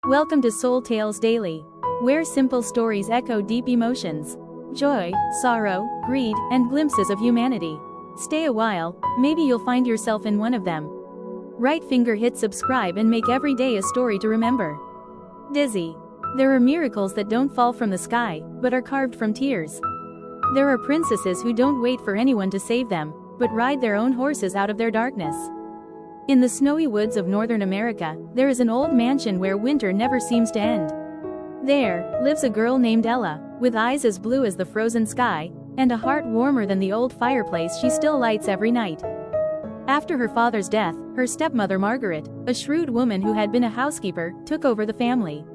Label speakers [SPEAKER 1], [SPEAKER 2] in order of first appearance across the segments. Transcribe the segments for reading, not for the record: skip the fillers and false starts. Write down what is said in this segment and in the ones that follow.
[SPEAKER 1] Welcome to Soul Tales Daily, where simple stories echo deep emotions, joy, sorrow, greed, and glimpses of humanity. Stay a while, maybe you'll find yourself in one of them. Right finger hit subscribe and make every day a story to remember. Dizzy. There are miracles that don't fall from the sky, but are carved from tears. There are princesses who don't wait for anyone to save them, but ride their own horses out of their darkness. In the snowy woods of Northern America, there is an old mansion where winter never seems to end. There lives a girl named Ella, with eyes as blue as the frozen sky, and a heart warmer than the old fireplace she still lights every night. After her father's death, her stepmother Margaret, a shrewd woman who had been a housekeeper, took over the family.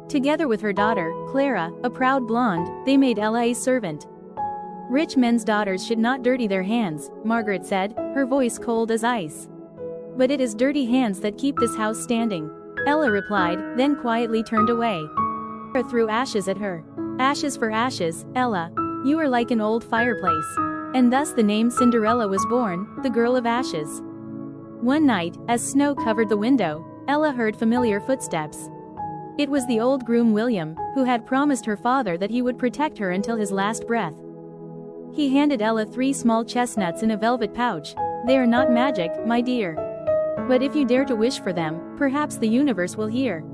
[SPEAKER 1] Together with her daughter, Clara, a proud blonde, they made Ella a servant. Rich men's daughters should not dirty their hands, Margaret said, her voice cold as ice. But it is dirty hands that keep this house standing, Ella replied, then quietly turned away. Clara threw ashes at her. Ashes for ashes, Ella. You are like an old fireplace. And thus the name Cinderella was born, the girl of ashes. One night, as snow covered the window, Ella heard familiar footsteps. It was the old groom William, who had promised her father that he would protect her until his last breath. He handed Ella 3 small chestnuts in a velvet pouch. They are not magic, my dear. But if you dare to wish for them, perhaps the universe will hear.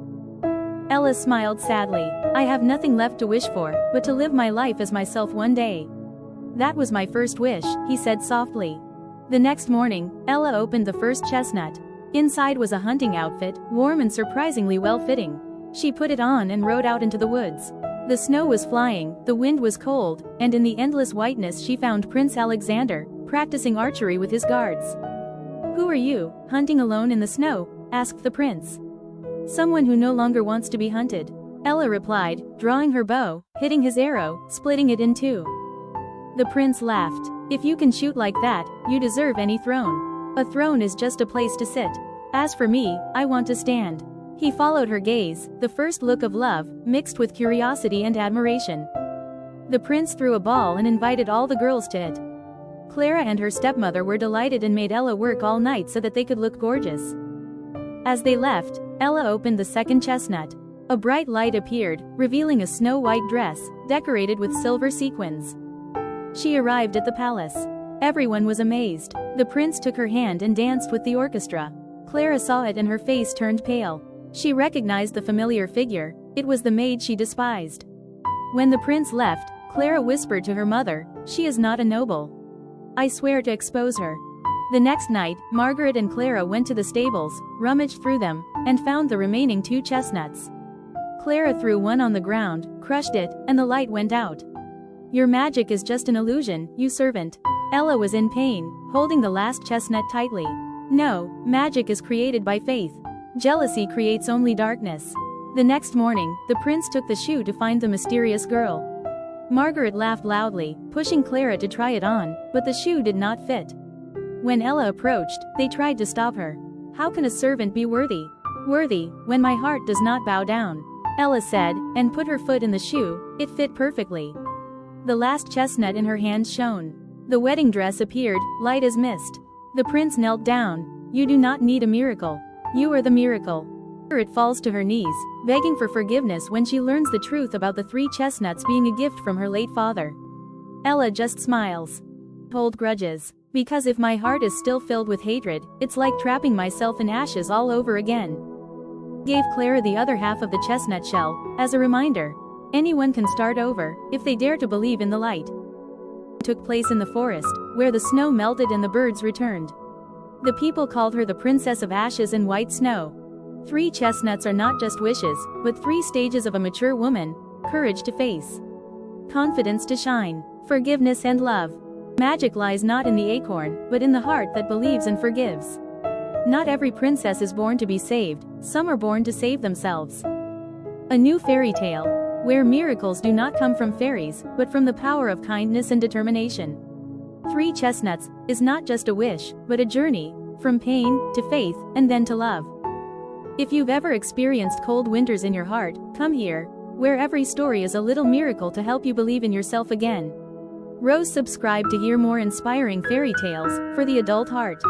[SPEAKER 1] Ella smiled sadly. I have nothing left to wish for, but to live my life as myself one day. That was my first wish, he said softly. The next morning, Ella opened the first chestnut. Inside was a hunting outfit, warm and surprisingly well-fitting. She put it on and rode out into the woods. The snow was flying, the wind was cold, and in the endless whiteness she found Prince Alexander, practicing archery with his guards. Who are you, hunting alone in the snow? Asked the prince. Someone who no longer wants to be hunted, Ella replied, drawing her bow, hitting his arrow, splitting it in two. The prince laughed. If you can shoot like that, you deserve any throne. A throne is just a place to sit. As for me, I want to stand. He followed her gaze, the first look of love, mixed with curiosity and admiration. The prince threw a ball and invited all the girls to it. Clara and her stepmother were delighted and made Ella work all night so that they could look gorgeous. As they left, Ella opened the second chestnut. A bright light appeared, revealing a snow-white dress, decorated with silver sequins. She arrived at the palace. Everyone was amazed. The prince took her hand and danced with the orchestra. Clara saw it and her face turned pale. She recognized the familiar figure. It was the maid she despised. When the prince left, Clara whispered to her mother, "She is not a noble. I swear to expose her." The next night, Margaret and Clara went to the stables, rummaged through them, and found the remaining 2 chestnuts. Clara threw one on the ground, crushed it, and the light went out. Your magic is just an illusion, you servant. Ella was in pain, holding the last chestnut tightly. No, magic is created by faith. Jealousy creates only darkness. The next morning, the prince took the shoe to find the mysterious girl. Margaret laughed loudly, pushing Clara to try it on, but the shoe did not fit. When Ella approached, they tried to stop her. How can a servant be worthy? Worthy, when my heart does not bow down, Ella said, and put her foot in the shoe. It fit perfectly. The last chestnut in her hand shone. The wedding dress appeared, light as mist. The prince knelt down. You do not need a miracle. You are the miracle. Margaret falls to her knees, begging for forgiveness when she learns the truth about the 3 chestnuts being a gift from her late father. Ella just smiles. Hold grudges. Because if my heart is still filled with hatred, it's like trapping myself in ashes all over again. Gave Clara the other half of the chestnut shell, as a reminder. Anyone can start over, if they dare to believe in the light. It took place in the forest, where the snow melted and the birds returned. The people called her the Princess of Ashes and White Snow. 3 chestnuts are not just wishes, but 3 stages of a mature woman: courage to face, confidence to shine, forgiveness and love. Magic lies not in the acorn, but in the heart that believes and forgives. Not every princess is born to be saved, some are born to save themselves. A new fairy tale, where miracles do not come from fairies, but from the power of kindness and determination. 3 chestnuts is not just a wish, but a journey, from pain to faith, and then to love. If you've ever experienced cold winters in your heart, come here, where every story is a little miracle to help you believe in yourself again. Subscribe to hear more inspiring fairy tales for the adult heart.